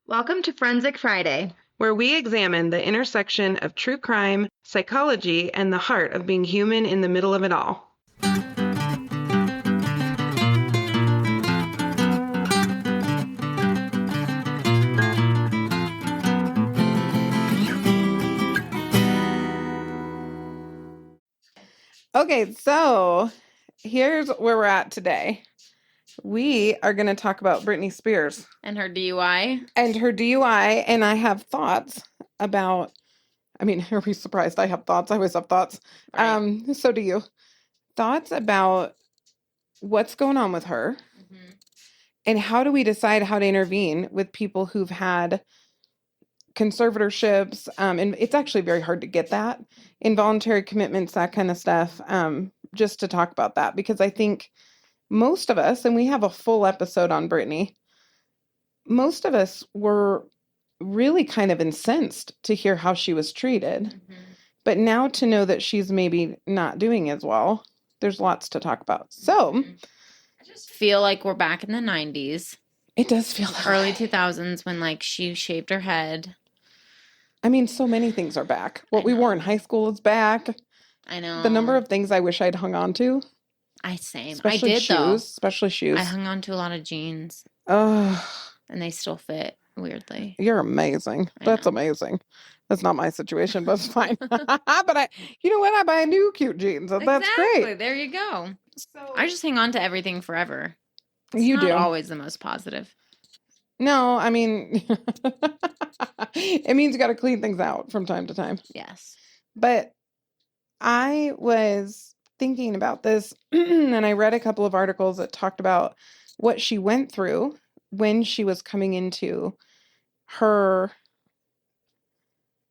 Welcome to Forensic Friday, where we examine the intersection of true crime, psychology, and the heart of being human in the middle of it all. Okay, so here's where we're at today. We are going to talk about Britney Spears. And her DUI. And I have thoughts about, are we surprised I have thoughts? I always have thoughts. Right. So do you. Thoughts about what's going on with her, and how do we decide how to intervene with people who've had conservatorships, and it's actually very hard to get that, involuntary commitments, that kind of stuff, just to talk about that, because I think most of us, and we have a full episode on Britney, most of us were really kind of incensed to hear how she was treated. But now to know that she's maybe not doing as well, there's lots to talk about. So I just feel like we're back in the 90s. It does feel that early way. 2000s when she shaved her head. So many things are back. What we wore in high school is back. I know. The number of things I wish I'd hung on to. Same. Especially I did, shoes, though. Especially shoes. I hung on to a lot of jeans. Oh. And they still fit, weirdly. You're amazing. That's amazing. That's not my situation, but it's fine. But you know what? I buy new cute jeans. That's great. There you go. So I just hang on to everything forever. It's not always the most positive. No, it means you got to clean things out from time to time. Yes. But I was thinking about this, and I read a couple of articles that talked about what she went through when she was coming into her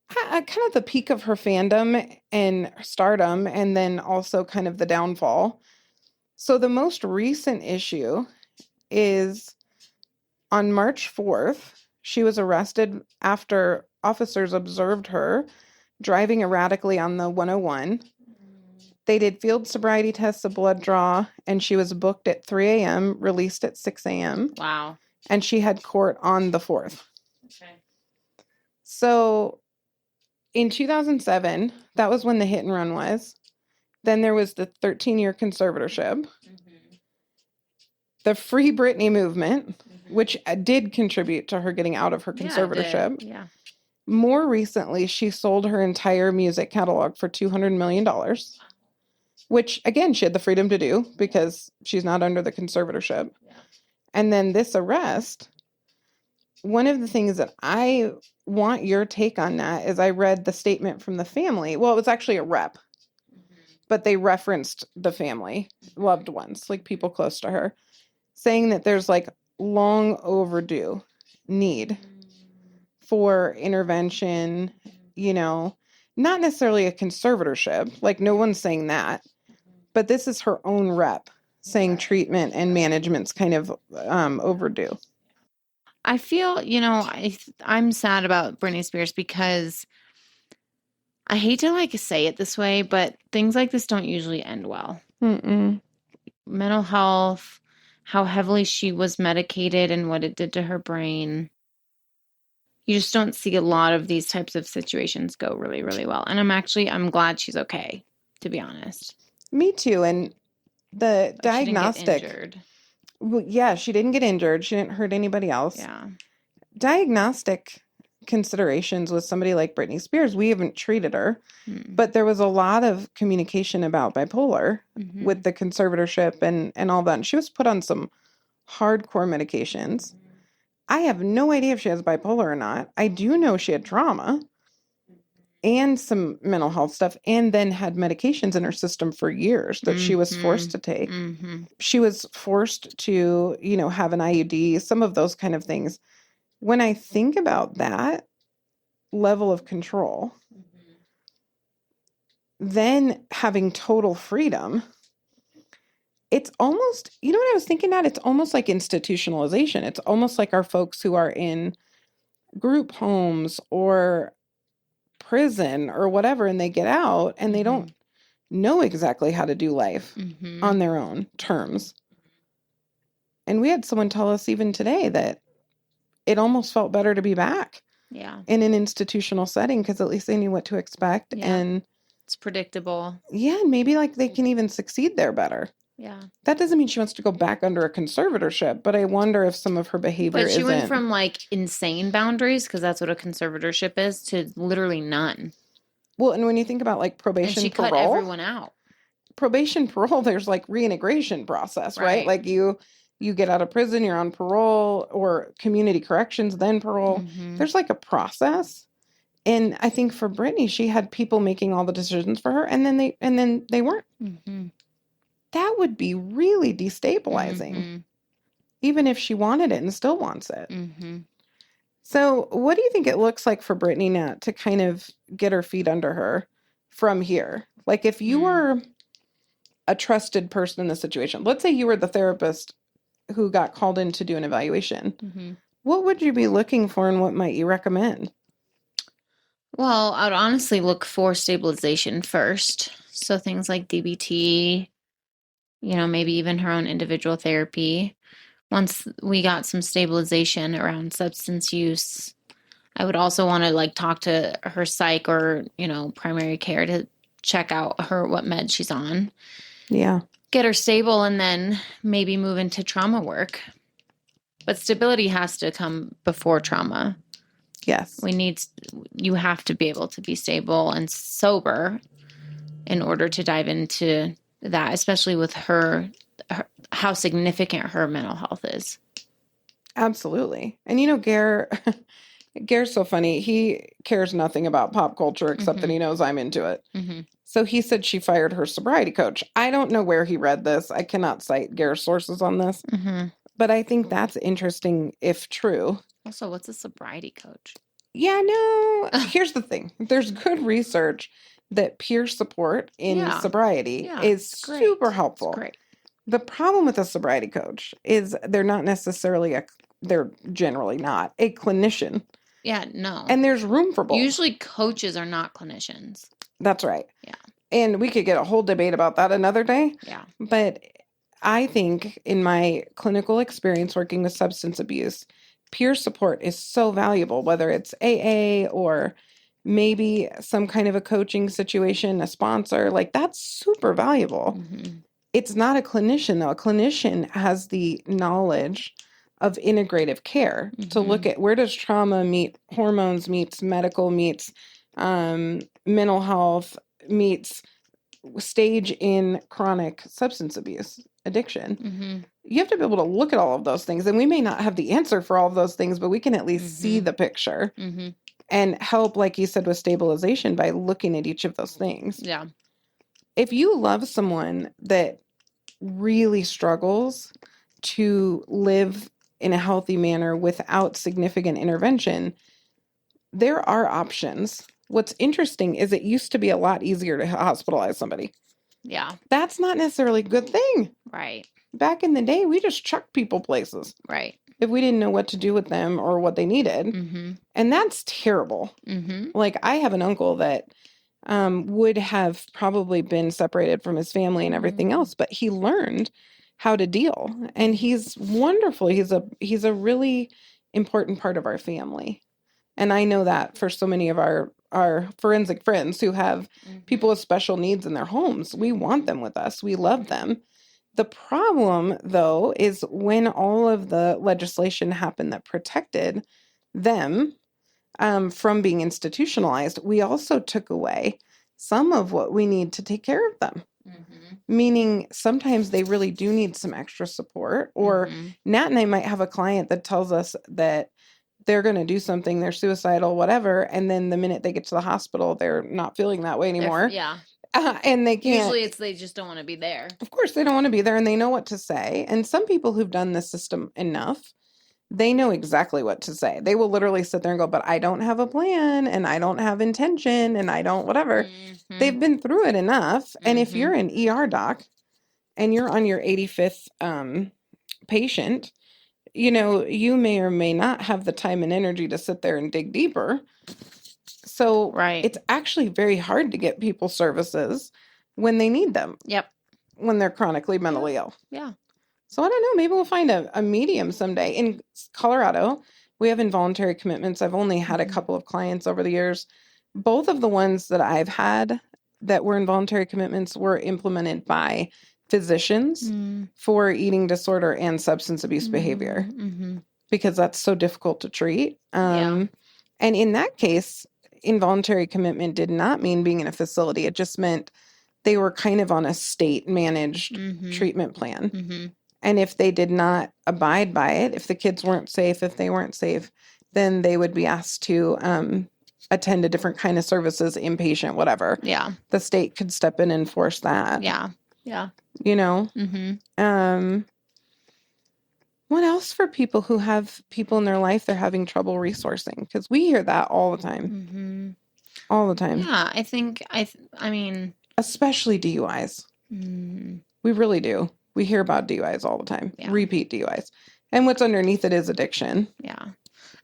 kind of the peak of her fandom and stardom, and then also kind of the downfall. So the most recent issue is on March 4th, she was arrested after officers observed her driving erratically on the 101. They did field sobriety tests, a blood draw, and she was booked at 3 a.m., released at 6 a.m. Wow. And she had court on the 4th. Okay. So in 2007, that was when the hit and run was. Then there was the 13-year conservatorship. The Free Britney movement, which did contribute to her getting out of her conservatorship. Yeah. More recently, she sold her entire music catalog for $200 million, which, again, she had the freedom to do because she's not under the conservatorship. Yeah. And then this arrest, one of the things that I want your take on that is I read the statement from the family. Well, it was actually a rep, but they referenced the family, loved ones, like people close to her, saying that there's long overdue need for intervention, not necessarily a conservatorship. No one's saying that, but this is her own rep saying treatment and management's kind of overdue. I feel, I'm sad about Britney Spears because I hate to say it this way, but things like this don't usually end well. Mental health, how heavily she was medicated and what it did to her brain. You just don't see a lot of these types of situations go really, really well. And I'm glad she's okay, to be honest. Me too. And the diagnostic. She didn't get injured. Well, yeah, she didn't get injured. She didn't hurt anybody else. Yeah. Diagnostic considerations with somebody like Britney Spears, we haven't treated her, but there was a lot of communication about bipolar with the conservatorship and all that. And she was put on some hardcore medications. I have no idea if she has bipolar or not. I do know she had trauma and some mental health stuff, and then had medications in her system for years that she was forced to take. She was forced to, have an IUD, some of those kind of things. When I think about that level of control, then having total freedom, it's almost, what I was thinking at? It's almost like institutionalization. It's almost like our folks who are in group homes or prison or whatever, and they get out and they don't know exactly how to do life on their own terms. And we had someone tell us even today that it almost felt better to be back Yeah. in an institutional setting because at least they knew what to expect. Yeah. And it's predictable. yeah, maybe like they can even succeed there better. Yeah. That doesn't mean she wants to go back under a conservatorship, but I wonder if some of her behavior But she went isn't. from like insane boundaries, because that's what a conservatorship is, to literally none. Well, and when you think about like And probation she cut parole, everyone out. there's like reintegration process, right? Right. Like you get out of prison, you're on parole, or community corrections, then parole. Mhm. There's like a process. And I think for Britney, she had people making all the decisions for her, and then they weren't. Mhm. That would be really destabilizing, Mhm. even if she wanted it and still wants it. Mhm. So, what do you think it looks like for Britney now to kind of get her feet under her from here? Like, if you were a trusted person in the situation, let's say you were the therapist who got called in to do an evaluation, Mhm. what would you be looking for and what might you recommend? Well, I would honestly look for stabilization first. So things like DBT, maybe even her own individual therapy. Once we got some stabilization around substance use, I would also want to like talk to her psych or, primary care to check out what meds she's on. Yeah. Get her stable and then maybe move into trauma work. But stability has to come before trauma. Yes. You have to be able to be stable and sober in order to dive into that, especially with her how significant her mental health is. Absolutely. And Gare's so funny. He cares nothing about pop culture except that he knows I'm into it. Mm-hmm. So he said she fired her sobriety coach. I don't know where he read this. I cannot cite Gare's sources on this. Mm-hmm. But I think that's interesting if true. Also, what's a sobriety coach? Yeah, no. Here's the thing. There's good research that peer support in sobriety is super helpful. It's great. The problem with a sobriety coach is they're generally not a clinician. Yeah, no. And there's room for both. Usually coaches are not clinicians. That's right. Yeah. And we could get a whole debate about that another day. Yeah. But I think in my clinical experience working with substance abuse, peer support is so valuable, whether it's AA or maybe some kind of a coaching situation, a sponsor, like that's super valuable. Mm-hmm. It's not a clinician though. A clinician has the knowledge of integrative care to look at where does trauma meet hormones, meets medical, meets mental health, meets stage in chronic substance abuse addiction. Mm-hmm. You have to be able to look at all of those things. And we may not have the answer for all of those things, but we can at least see the picture and help, like you said, with stabilization by looking at each of those things. Yeah. If you love someone that really struggles to live in a healthy manner without significant intervention, there are options. What's interesting is it used to be a lot easier to hospitalize somebody. Yeah. That's not necessarily a good thing. Right. Back in the day, we just chucked people places. Right. If we didn't know what to do with them or what they needed. Mm-hmm. And that's terrible. Mm-hmm. Like, I have an uncle that would have probably been separated from his family and everything else, but he learned how to deal. And he's wonderful. He's a really important part of our family. And I know that for so many of our forensic friends who have people with special needs in their homes, we want them with us. We love them. The problem, though, is when all of the legislation happened that protected them from being institutionalized, we also took away some of what we need to take care of them. Meaning sometimes they really do need some extra support. Or Nat and I might have a client that tells us that they're going to do something, they're suicidal, whatever. And then the minute they get to the hospital, they're not feeling that way anymore. Yeah. And they can't. Usually they just don't want to be there. Of course, they don't want to be there and they know what to say. And some people who've done this system enough, they know exactly what to say. They will literally sit there and go, but I don't have a plan and I don't have intention and I don't whatever. They've been through it enough. And if you're an ER doc and you're on your 85th patient, you may or may not have the time and energy to sit there and dig deeper. So it's actually very hard to get people services when they need them. Yep. When they're chronically mentally ill. Yeah. So I don't know, maybe we'll find a medium someday. In Colorado, We have involuntary commitments. I've only had a couple of clients over the years. Both of the ones that I've had that were involuntary commitments were implemented by physicians for eating disorder and substance abuse behavior because that's so difficult to treat. And in that case, involuntary commitment did not mean being in a facility. It just meant they were kind of on a state managed treatment plan. And if they did not abide by it, if the kids weren't safe, if they weren't safe, then they would be asked to attend a different kind of services, inpatient, whatever. Yeah. The state could step in and enforce that. Yeah. Yeah. You know? What else for people who have people in their life they're having trouble resourcing? Because we hear that all the time. All the time. Yeah, I think, I mean... Especially DUIs. We really do. We hear about DUIs all the time. Yeah. Repeat DUIs. And what's underneath it is addiction. Yeah.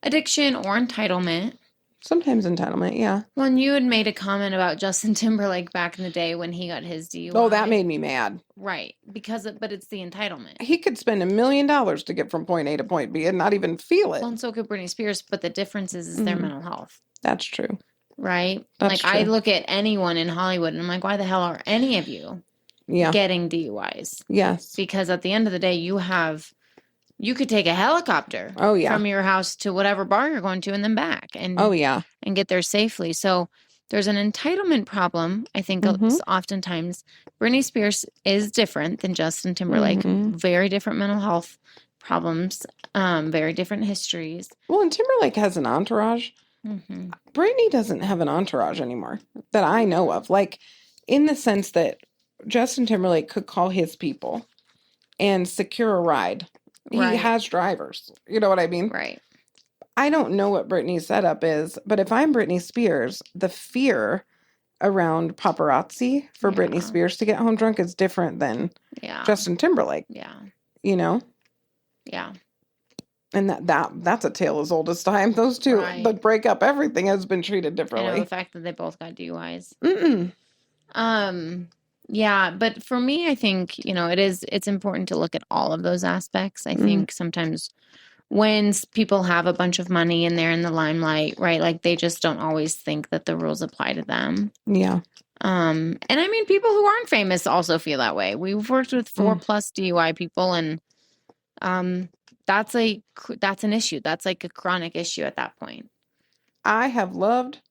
Addiction or entitlement. Sometimes entitlement, yeah. When you had made a comment about Justin Timberlake back in the day when he got his DUI. Oh, that made me mad. Right. But it's the entitlement. He could spend $1 million to get from point A to point B and not even feel it. Well, and so could Britney Spears, but the difference is their mental health. That's true. Right? That's true. I look at anyone in Hollywood and I'm like, why the hell are any of you getting DUIs? Yes. Because at the end of the day, you could take a helicopter from your house to whatever bar you're going to and then back and and get there safely. So there's an entitlement problem. I think oftentimes Britney Spears is different than Justin Timberlake. Very different mental health problems, very different histories. Well, and Timberlake has an entourage. Britney doesn't have an entourage anymore that I know of. Like in the sense that Justin Timberlake could call his people and secure a ride. He has drivers. You know what I mean? Right. I don't know what Britney's setup is, but if I'm Britney Spears, the fear around paparazzi for Britney Spears to get home drunk is different than Justin Timberlake. Yeah. You know? Yeah. And that's a tale as old as time. Those two, the breakup, everything has been treated differently. I know the fact that they both got DUIs. Yeah, but for me, I think, it's important to look at all of those aspects. I think sometimes when people have a bunch of money and they're in the limelight, right, like they just don't always think that the rules apply to them. Yeah. And I mean, people who aren't famous also feel that way. We've worked with 4+ DUI people and that's an issue. That's like a chronic issue at that point. I have loved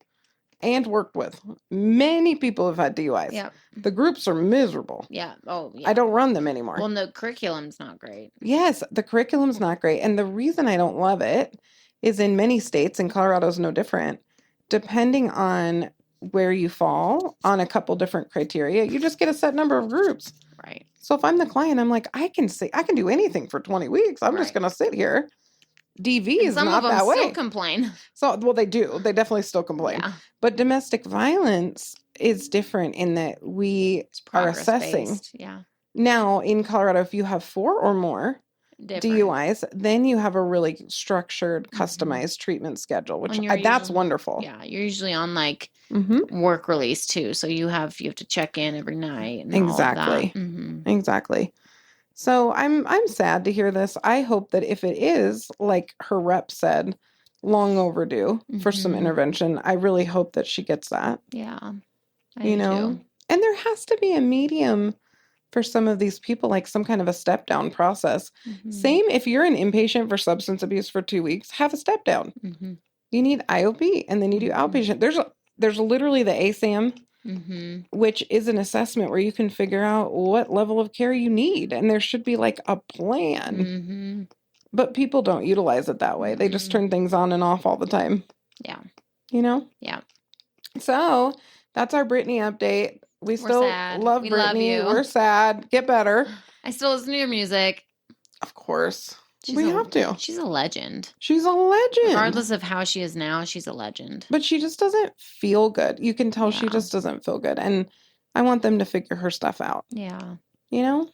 and worked with many people who've had DUIs. Yeah. The groups are miserable. Yeah. Oh, yeah. I don't run them anymore. Well, the curriculum's not great. Yes, the curriculum's not great. And the reason I don't love it is in many states, and Colorado's no different, depending on where you fall on a couple different criteria, you just get a set number of groups. Right. So if I'm the client, I'm like, I can do anything for 20 weeks. I'm just going to sit here. DV is not that way. Some of them still complain. So, well, they do. They definitely still complain. Yeah. But domestic violence is different in that we are assessing. Yeah. Now, in Colorado, if you have 4 or more DUIs, then you have a really structured, customized treatment schedule, which that's wonderful. Yeah. You're usually on work release too. So you have to check in every night. And exactly. All of that. Exactly. So I'm sad to hear this. I hope that if it is, like her rep said, long overdue for some intervention, I really hope that she gets that. Yeah. I do too. And there has to be a medium for some of these people, like some kind of a step down process. Same if you're an inpatient for substance abuse for 2 weeks, have a step down. You need IOP and then you do outpatient. There's literally the ASAM. Which is an assessment where you can figure out what level of care you need. And there should be like a plan. But people don't utilize it that way. They just turn things on and off all the time. Yeah. Yeah. So that's our Britney update. We're still sad. Love Britney. Love you. We're sad. Get better. I still listen to your music. Of course. We have to. She's a legend. She's a legend. Regardless of how she is now, she's a legend. But she just doesn't feel good. You can tell she just doesn't feel good. And I want them to figure her stuff out. Yeah. Yeah.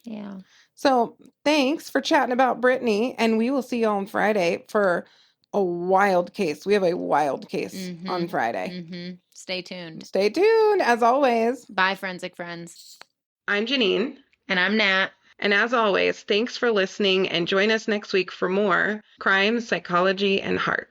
So thanks for chatting about Britney. And we will see you on Friday for a wild case. We have a wild case on Friday. Stay tuned. Stay tuned, as always. Bye, Forensic Friends. I'm Janine. And I'm Nat. And as always, thanks for listening and join us next week for more crime, psychology, and heart.